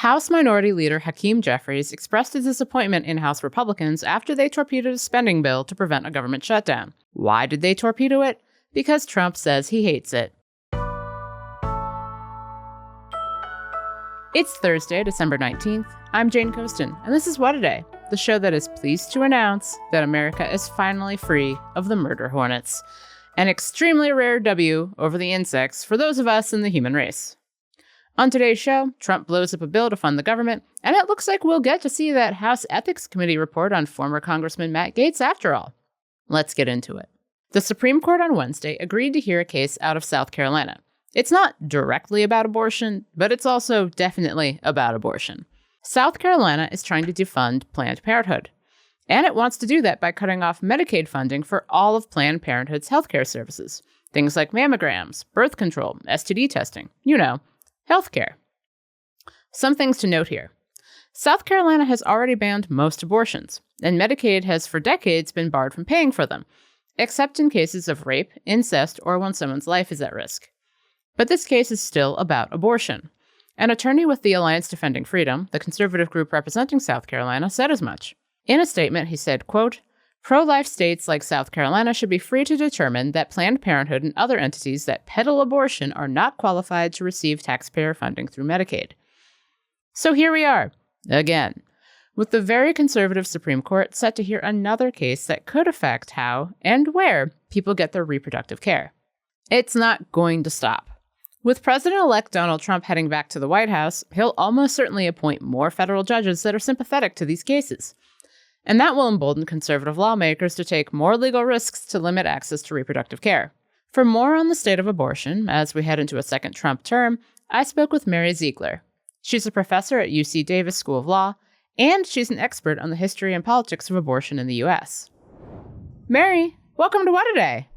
House Minority Leader Hakeem Jeffries expressed his disappointment in House Republicans after they torpedoed a spending bill to prevent a government shutdown. Why did they torpedo it? Because Trump says he hates it. It's Thursday, December 19th. I'm Jane Coaston, and this is What A Day, the show that is pleased to announce that America is finally free of the murder hornets. An extremely rare W over the insects for those of us in the human race. On today's show, Trump blows up a bill to fund the government, and it looks like we'll get to see that House Ethics Committee report on former Congressman Matt Gaetz after all. Let's get into it. The Supreme Court on Wednesday agreed to hear a case out of South Carolina. It's not directly about abortion, but it's also definitely about abortion. South Carolina is trying to defund Planned Parenthood, and it wants to do that by cutting off Medicaid funding for all of Planned Parenthood's healthcare services. Things like mammograms, birth control, STD testing, healthcare. Some things to note here. South Carolina has already banned most abortions, and Medicaid has for decades been barred from paying for them, except in cases of rape, incest, or when someone's life is at risk. But this case is still about abortion. An attorney with the Alliance Defending Freedom, the conservative group representing South Carolina, said as much. In a statement, he said, quote, "Pro-life states like South Carolina should be free to determine that Planned Parenthood and other entities that peddle abortion are not qualified to receive taxpayer funding through Medicaid." So here we are, again, with the very conservative Supreme Court set to hear another case that could affect how and where people get their reproductive care. It's not going to stop. With President-elect Donald Trump heading back to the White House, he'll almost certainly appoint more federal judges that are sympathetic to these cases. And that will embolden conservative lawmakers to take more legal risks to limit access to reproductive care. For more on the state of abortion, as we head into a second Trump term, I spoke with Mary Ziegler. She's a professor at UC Davis School of Law, and she's an expert on the history and politics of abortion in the U.S. Mary, welcome to What A Day.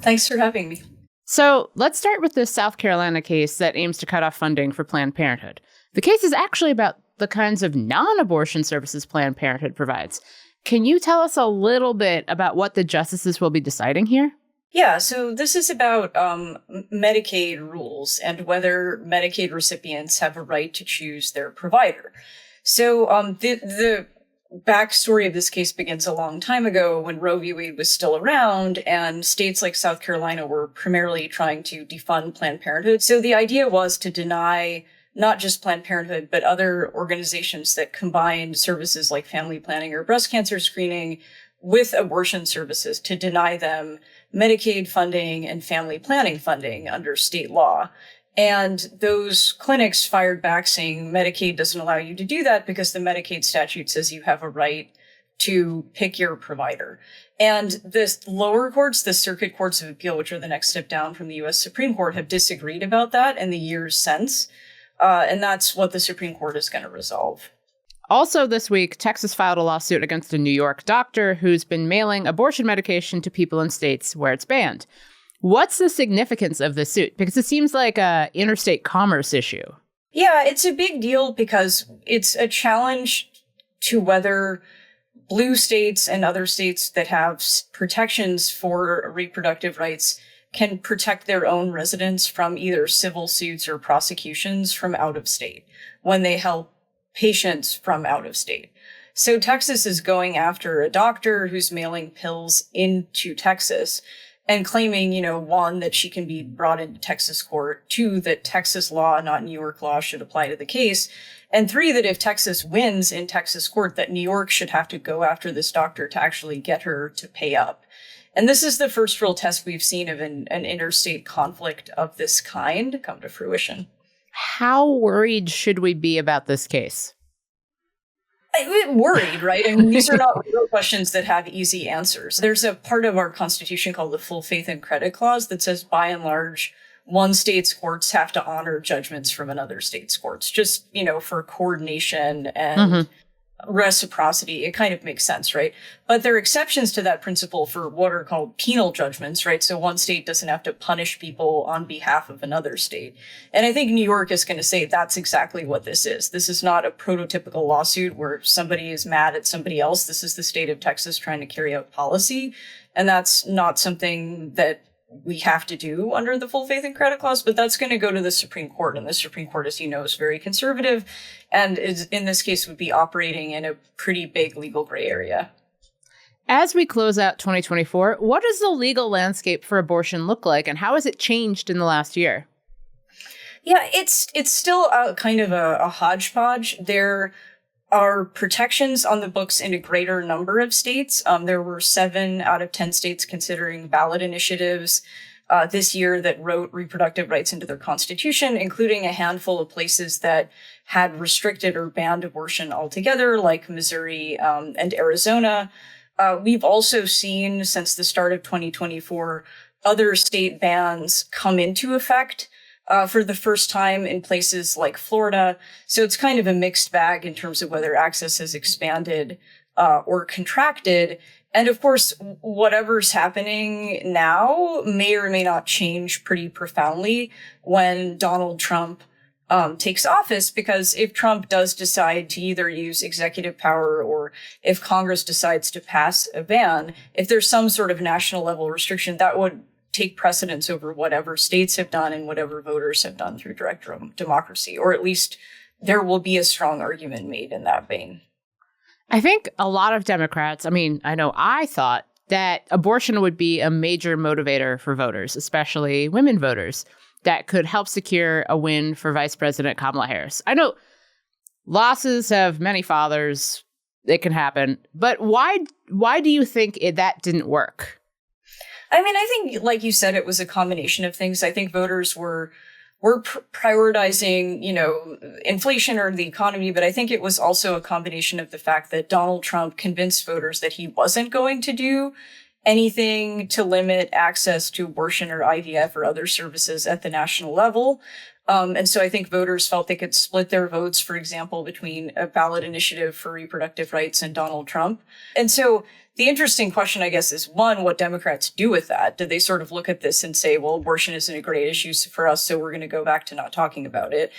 Thanks for having me. So let's start with this South Carolina case that aims to cut off funding for Planned Parenthood. The case is actually about the kinds of non-abortion services Planned Parenthood provides. Can you tell us a little bit about what the justices will be deciding here? Yeah, so this is about Medicaid rules and whether Medicaid recipients have a right to choose their provider. So the backstory of this case begins a long time ago when Roe v. Wade was still around and states like South Carolina were primarily trying to defund Planned Parenthood. So the idea was to deny not just Planned Parenthood, but other organizations that combine services like family planning or breast cancer screening with abortion services, to deny them Medicaid funding and family planning funding under state law. And those clinics fired back saying Medicaid doesn't allow you to do that because the Medicaid statute says you have a right to pick your provider. And the lower courts, the circuit courts of appeal, which are the next step down from the U.S. Supreme Court, have disagreed about that in the years since. And that's what the Supreme Court is going to resolve. Also this week, Texas filed a lawsuit against a New York doctor who's been mailing abortion medication to people in states where it's banned. What's the significance of this suit? Because it seems like an interstate commerce issue. Yeah, it's a big deal because it's a challenge to whether blue states and other states that have protections for reproductive rights can protect their own residents from either civil suits or prosecutions from out of state when they help patients from out of state. So Texas is going after a doctor who's mailing pills into Texas and claiming, one, that she can be brought into Texas court, two, that Texas law, not New York law, should apply to the case, and three, that if Texas wins in Texas court, that New York should have to go after this doctor to actually get her to pay up. And this is the first real test we've seen of an interstate conflict of this kind come to fruition. How worried should we be about this case? Worried, right? I mean, these are not real questions that have easy answers. There's a part of our Constitution called the Full Faith and Credit Clause that says, by and large, one state's courts have to honor judgments from another state's courts, just, for coordination and reciprocity. It kind of makes sense, right? But there are exceptions to that principle for what are called penal judgments, right? So one state doesn't have to punish people on behalf of another state. And I think New York is going to say that's exactly what this is. This is not a prototypical lawsuit where somebody is mad at somebody else. This is the state of Texas trying to carry out policy. And that's not something that we have to do under the full faith and credit clause, but that's going to go to the Supreme Court. And the Supreme Court, as you know, is very conservative and is, in this case, would be operating in a pretty big legal gray area. As we close out 2024, what does the legal landscape for abortion look like, and how has it changed in the last year? Yeah, it's still kind of a hodgepodge. There are protections on the books in a greater number of states. There were 7 out of 10 states considering ballot initiatives this year that wrote reproductive rights into their constitution, including a handful of places that had restricted or banned abortion altogether, like Missouri and Arizona. We've also seen, since the start of 2024, other state bans come into effect for the first time in places like Florida. So it's kind of a mixed bag in terms of whether access has expanded or contracted. And of course, whatever's happening now may or may not change pretty profoundly when Donald Trump takes office, because if Trump does decide to either use executive power or if Congress decides to pass a ban, if there's some sort of national level restriction, that would take precedence over whatever states have done and whatever voters have done through direct democracy, or at least there will be a strong argument made in that vein. I think a lot of Democrats, I know I thought that abortion would be a major motivator for voters, especially women voters, that could help secure a win for Vice President Kamala Harris. I know losses have many fathers. It can happen. But why do you think that didn't work? I think, like you said, it was a combination of things. I think voters were prioritizing, inflation or the economy, but I think it was also a combination of the fact that Donald Trump convinced voters that he wasn't going to do anything to limit access to abortion or IVF or other services at the national level. And so I think voters felt they could split their votes, for example, between a ballot initiative for reproductive rights and Donald Trump. And so the interesting question, I guess, is, one, what Democrats do with that. Do they sort of look at this and say, well, abortion isn't a great issue for us, so we're going to go back to not talking about it?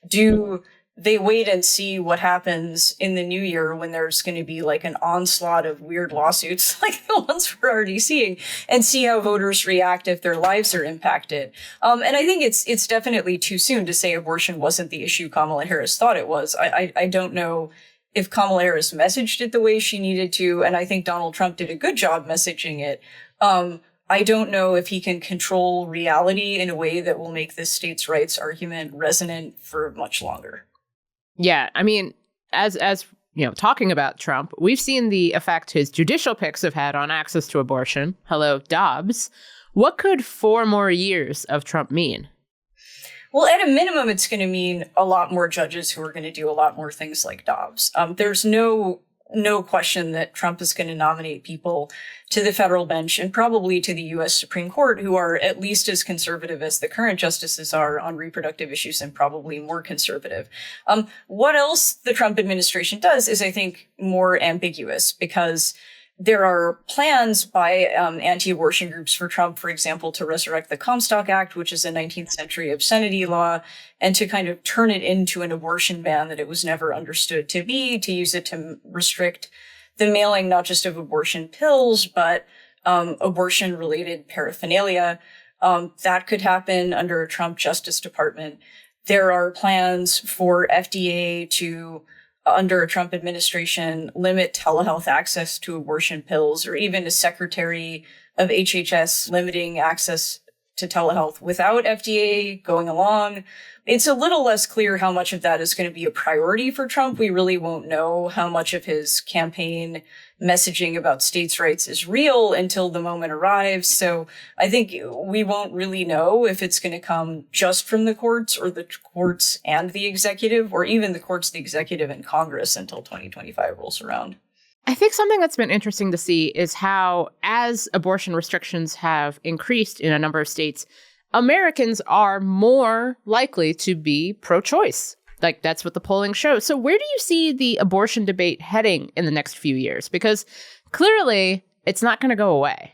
Do they wait and see what happens in the new year when there's going to be like an onslaught of weird lawsuits like the ones we're already seeing, and see how voters react if their lives are impacted? And I think it's definitely too soon to say abortion wasn't the issue Kamala Harris thought it was. I don't know if Kamala Harris messaged it the way she needed to, and I think Donald Trump did a good job messaging it. I don't know if he can control reality in a way that will make this states' rights argument resonant for much longer. Yeah, as talking about Trump, we've seen the effect his judicial picks have had on access to abortion. Hello, Dobbs. What could 4 more years of Trump mean? Well, at a minimum, it's going to mean a lot more judges who are going to do a lot more things like Dobbs. There's no question that Trump is going to nominate people to the federal bench and probably to the U.S. Supreme Court who are at least as conservative as the current justices are on reproductive issues, and probably more conservative. What else the Trump administration does is, I think, more ambiguous, because there are plans by anti-abortion groups for Trump, for example, to resurrect the Comstock Act, which is a 19th century obscenity law, and to kind of turn it into an abortion ban that it was never understood to be, to use it to restrict the mailing not just of abortion pills, but abortion-related paraphernalia. That could happen under a Trump Justice Department. There are plans for FDA to, under a Trump administration, limit telehealth access to abortion pills, or even a secretary of HHS limiting access to telehealth without FDA going along. It's a little less clear how much of that is going to be a priority for Trump. We really won't know how much of his campaign messaging about states' rights is real until the moment arrives. So I think we won't really know if it's going to come just from the courts, or the courts and the executive, or even the courts, the executive, and Congress until 2025 rolls around. I think something that's been interesting to see is how, as abortion restrictions have increased in a number of states, Americans are more likely to be pro-choice. Like, that's what the polling shows. So where do you see the abortion debate heading in the next few years? Because clearly it's not going to go away.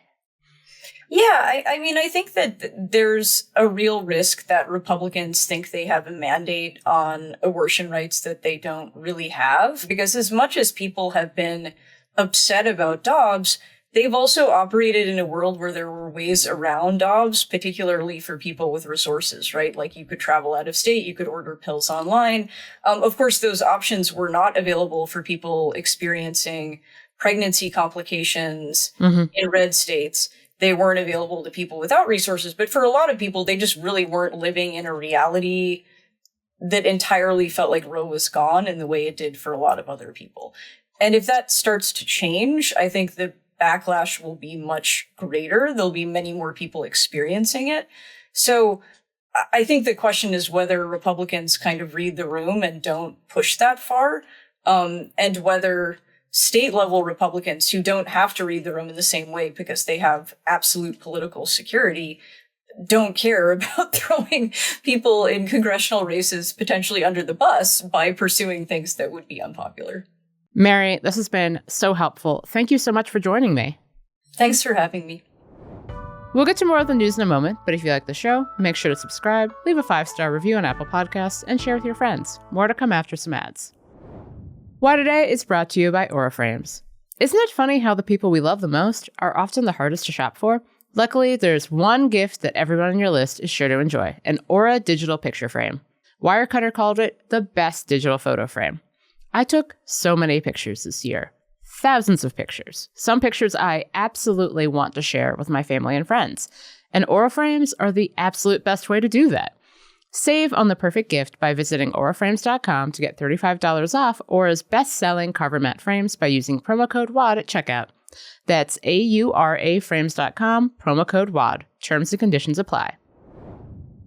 Yeah, I think that there's a real risk that Republicans think they have a mandate on abortion rights that they don't really have. Because as much as people have been upset about Dobbs, they've also operated in a world where there were ways around DOBS, particularly for people with resources, right? Like you could travel out of state, you could order pills online. Of course, those options were not available for people experiencing pregnancy complications in red states. They weren't available to people without resources, but for a lot of people, they just really weren't living in a reality that entirely felt like Roe was gone in the way it did for a lot of other people. And if that starts to change, I think the backlash will be much greater. There'll be many more people experiencing it. So I think the question is whether Republicans kind of read the room and don't push that far, and whether state level Republicans who don't have to read the room in the same way because they have absolute political security don't care about throwing people in congressional races potentially under the bus by pursuing things that would be unpopular. Mary, this has been so helpful. Thank you so much for joining me. Thanks for having me. We'll get to more of the news in a moment, but if you like the show, make sure to subscribe, leave a 5-star review on Apple Podcasts, and share with your friends. More to come after some ads. Why Today is brought to you by Aura Frames. Isn't it funny how the people we love the most are often the hardest to shop for? Luckily, there's one gift that everyone on your list is sure to enjoy, an Aura digital picture frame. Wirecutter called it the best digital photo frame. I took so many pictures this year. Thousands of pictures. Some pictures I absolutely want to share with my family and friends. And Aura Frames are the absolute best way to do that. Save on the perfect gift by visiting auraframes.com to get $35 off Aura's best-selling Carver matte frames by using promo code WAD at checkout. That's auraframes.com, promo code WAD. Terms and conditions apply.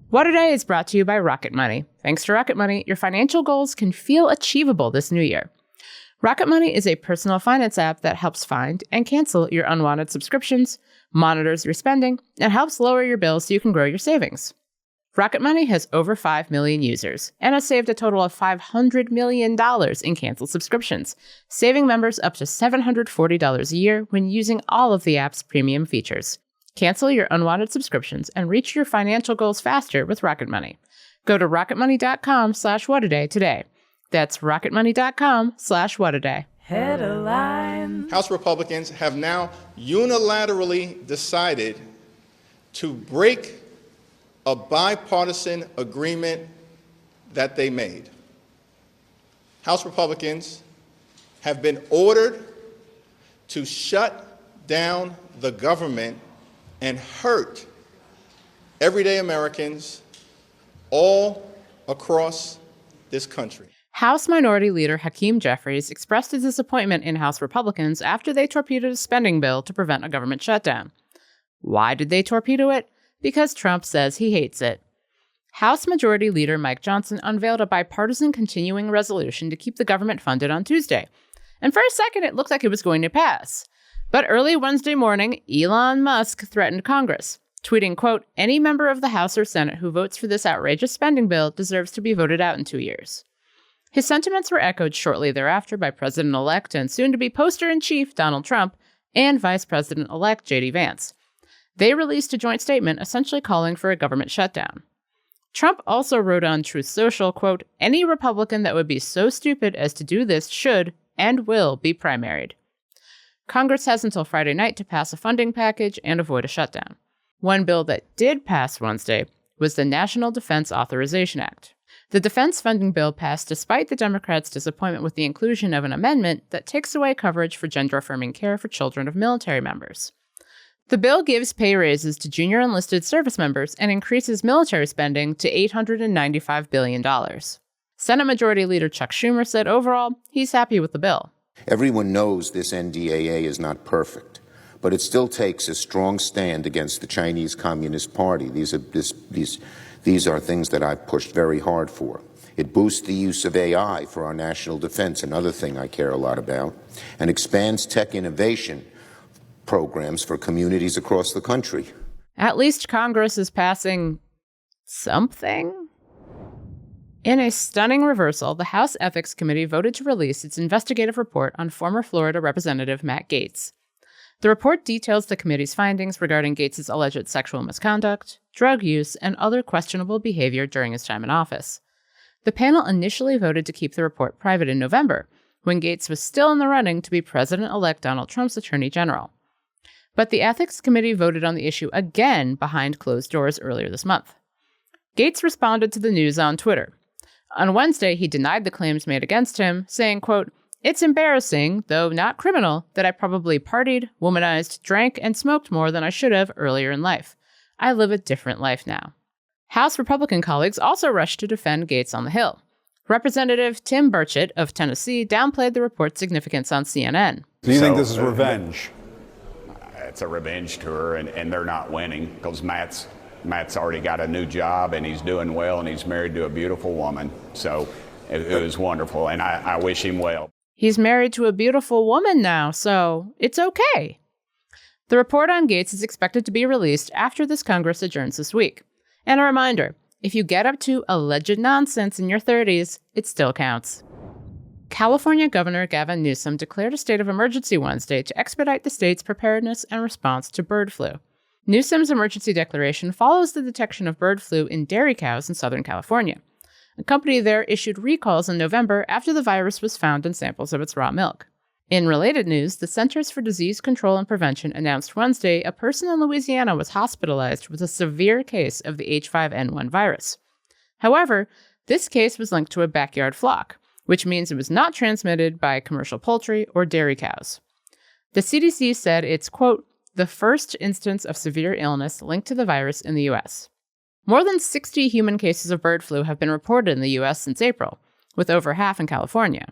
What Today is brought to you by Rocket Money. Thanks to Rocket Money, your financial goals can feel achievable this new year. Rocket Money is a personal finance app that helps find and cancel your unwanted subscriptions, monitors your spending, and helps lower your bills so you can grow your savings. Rocket Money has over 5 million users and has saved a total of $500 million in canceled subscriptions, saving members up to $740 a year when using all of the app's premium features. Cancel your unwanted subscriptions and reach your financial goals faster with Rocket Money. Go to rocketmoney.com/whataday today. That's rocketmoney.com/whataday. Headline. House Republicans have now unilaterally decided to break a bipartisan agreement that they made. House Republicans have been ordered to shut down the government and hurt everyday Americans all across this country. House Minority Leader Hakeem Jeffries expressed his disappointment in House Republicans after they torpedoed a spending bill to prevent a government shutdown. Why did they torpedo it? Because Trump says he hates it. House Majority Leader Mike Johnson unveiled a bipartisan continuing resolution to keep the government funded on Tuesday. And for a second, it looked like it was going to pass. But early Wednesday morning, Elon Musk threatened Congress, tweeting, quote, "Any member of the House or Senate who votes for this outrageous spending bill deserves to be voted out in 2 years." His sentiments were echoed shortly thereafter by President-elect and soon-to-be poster-in-chief Donald Trump and Vice President-elect J.D. Vance. They released a joint statement essentially calling for a government shutdown. Trump also wrote on Truth Social, quote, "Any Republican that would be so stupid as to do this should and will be primaried." Congress has until Friday night to pass a funding package and avoid a shutdown. One bill that did pass Wednesday was the National Defense Authorization Act. The defense funding bill passed despite the Democrats' disappointment with the inclusion of an amendment that takes away coverage for gender-affirming care for children of military members. The bill gives pay raises to junior enlisted service members and increases military spending to $895 billion. Senate Majority Leader Chuck Schumer said overall, he's happy with the bill. Everyone knows this NDAA is not perfect, but it still takes a strong stand against the Chinese Communist Party. These are things that I've pushed very hard for. It boosts the use of AI for our national defense, another thing I care a lot about, and expands tech innovation programs for communities across the country. At least Congress is passing something. In a stunning reversal, the House Ethics Committee voted to release its investigative report on former Florida Representative Matt Gaetz. The report details the committee's findings regarding Gaetz's alleged sexual misconduct, drug use, and other questionable behavior during his time in office. The panel initially voted to keep the report private in November, when Gaetz was still in the running to be President-elect Donald Trump's Attorney General. But the Ethics Committee voted on the issue again behind closed doors earlier this month. Gaetz responded to the news on Twitter. On Wednesday, he denied the claims made against him, saying, quote, "It's embarrassing, though not criminal, that I probably partied, womanized, drank, and smoked more than I should have earlier in life. I live a different life now." House Republican colleagues also rushed to defend Gaetz on the Hill. Representative Tim Burchett of Tennessee downplayed the report's significance on CNN. Do you think this is revenge? It's a revenge tour, and they're not winning because Matt's already got a new job, and he's doing well, and he's married to a beautiful woman. So it was wonderful, and I wish him well. He's married to a beautiful woman now, so it's okay. The report on Gaetz is expected to be released after this Congress adjourns this week. And a reminder, if you get up to alleged nonsense in your 30s, it still counts. California Governor Gavin Newsom declared a state of emergency Wednesday to expedite the state's preparedness and response to bird flu. Newsom's emergency declaration follows the detection of bird flu in dairy cows in Southern California. A company there issued recalls in November after the virus was found in samples of its raw milk. In related news, the Centers for Disease Control and Prevention announced Wednesday a person in Louisiana was hospitalized with a severe case of the H5N1 virus. However, this case was linked to a backyard flock, which means it was not transmitted by commercial poultry or dairy cows. The CDC said it's, quote, "the first instance of severe illness linked to the virus in the U.S." More than 60 human cases of bird flu have been reported in the U.S. since April, with over half in California.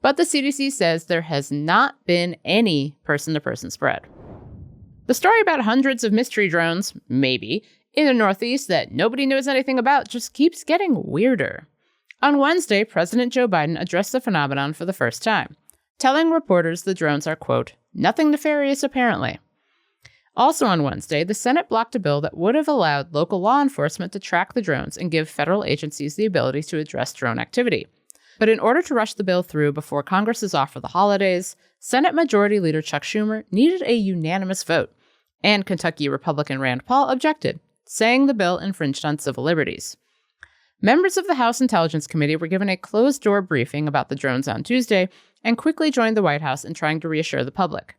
But the CDC says there has not been any person-to-person spread. The story about hundreds of mystery drones, maybe, in the Northeast that nobody knows anything about just keeps getting weirder. On Wednesday, President Joe Biden addressed the phenomenon for the first time, telling reporters the drones are, quote, "nothing nefarious apparently." Also on Wednesday, the Senate blocked a bill that would have allowed local law enforcement to track the drones and give federal agencies the ability to address drone activity. But in order to rush the bill through before Congress is off for the holidays, Senate Majority Leader Chuck Schumer needed a unanimous vote, and Kentucky Republican Rand Paul objected, saying the bill infringed on civil liberties. Members of the House Intelligence Committee were given a closed-door briefing about the drones on Tuesday and quickly joined the White House in trying to reassure the public.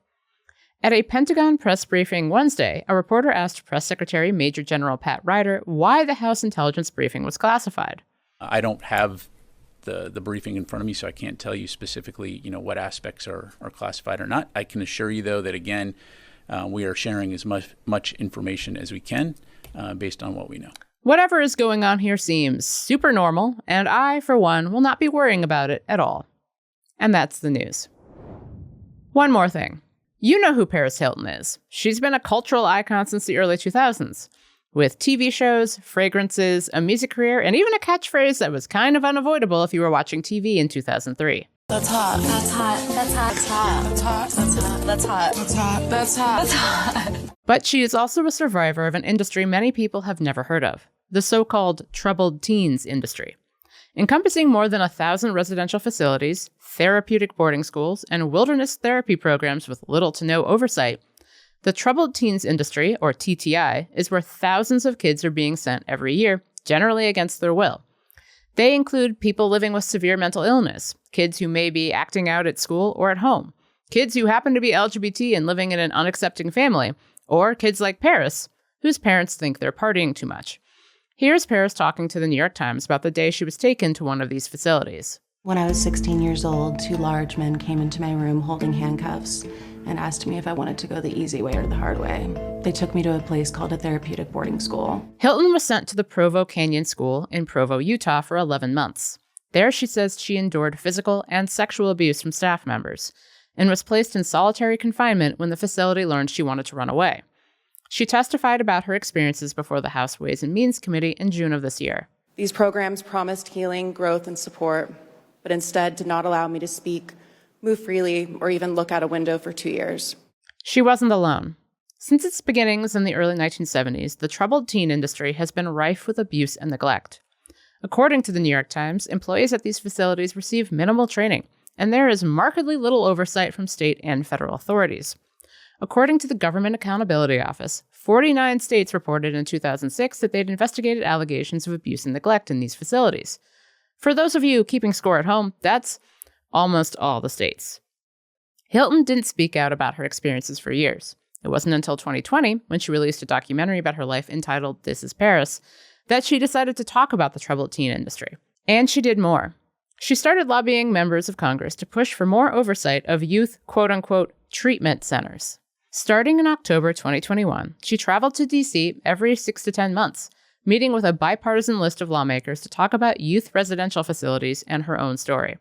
At a Pentagon press briefing Wednesday, a reporter asked Press Secretary Major General Pat Ryder why the House Intelligence briefing was classified. I don't have the briefing in front of me, so I can't tell you specifically, what aspects are classified or not. I can assure you, though, that, again, we are sharing as much information as we can based on what we know. Whatever is going on here seems super normal, and I, for one, will not be worrying about it at all. And that's the news. One more thing. You know who Paris Hilton is. She's been a cultural icon since the early 2000s, with TV shows, fragrances, a music career, and even a catchphrase that was kind of unavoidable if you were watching TV in 2003. That's hot. That's hot. That's hot. That's hot. That's hot. That's hot. That's hot. That's hot. That's hot. That's hot. But she is also a survivor of an industry many people have never heard of, the so-called troubled teens industry. Encompassing more than 1,000 residential facilities, therapeutic boarding schools, and wilderness therapy programs with little to no oversight, the troubled teens industry, or TTI, is where thousands of kids are being sent every year, generally against their will. They include people living with severe mental illness, kids who may be acting out at school or at home, kids who happen to be LGBT and living in an unaccepting family, or kids like Paris, whose parents think they're partying too much. Here's Paris talking to the New York Times about the day she was taken to one of these facilities. When I was 16 years old, 2 large men came into my room holding handcuffs and asked me if I wanted to go the easy way or the hard way. They took me to a place called a therapeutic boarding school. Hilton was sent to the Provo Canyon School in Provo, Utah for 11 months. There, she says she endured physical and sexual abuse from staff members and was placed in solitary confinement when the facility learned she wanted to run away. She testified about her experiences before the House Ways and Means Committee in June of this year. These programs promised healing, growth, and support, but instead did not allow me to speak, move freely, or even look out a window for 2 years. She wasn't alone. Since its beginnings in the early 1970s, the troubled teen industry has been rife with abuse and neglect. According to the New York Times, employees at these facilities receive minimal training, and there is markedly little oversight from state and federal authorities. According to the Government Accountability Office, 49 states reported in 2006 that they'd investigated allegations of abuse and neglect in these facilities. For those of you keeping score at home, that's almost all the states. Hilton didn't speak out about her experiences for years. It wasn't until 2020, when she released a documentary about her life entitled This is Paris, that she decided to talk about the troubled teen industry. And she did more. She started lobbying members of Congress to push for more oversight of youth, quote-unquote, treatment centers. Starting in October 2021, she traveled to D.C. every 6 to 10 months, meeting with a bipartisan list of lawmakers to talk about youth residential facilities and her own story.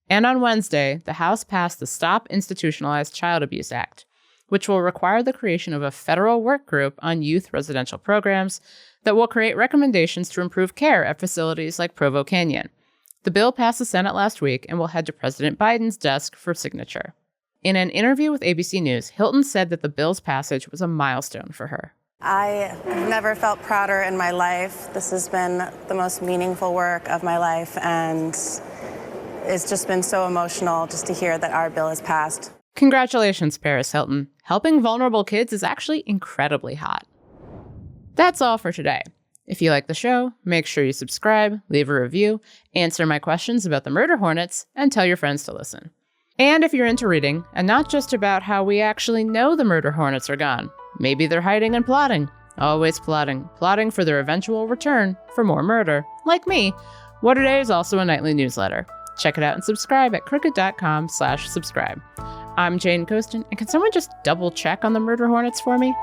And on Wednesday, the House passed the Stop Institutionalized Child Abuse Act, which will require the creation of a federal work group on youth residential programs that will create recommendations to improve care at facilities like Provo Canyon. The bill passed the Senate last week and will head to President Biden's desk for signature. In an interview with ABC News, Hilton said that the bill's passage was a milestone for her. I have never felt prouder in my life. This has been the most meaningful work of my life, and it's just been so emotional just to hear that our bill has passed. Congratulations, Paris Hilton. Helping vulnerable kids is actually incredibly hot. That's all for today. If you like the show, make sure you subscribe, leave a review, answer my questions about the murder hornets, and tell your friends to listen. And if you're into reading, and not just about how we actually know the murder hornets are gone, maybe they're hiding and plotting. Always plotting for their eventual return for more murder. Like me, What A Day is also a nightly newsletter. Check it out and subscribe at crooked.com/subscribe. I'm Jane Coaston, and can someone just double check on the murder hornets for me?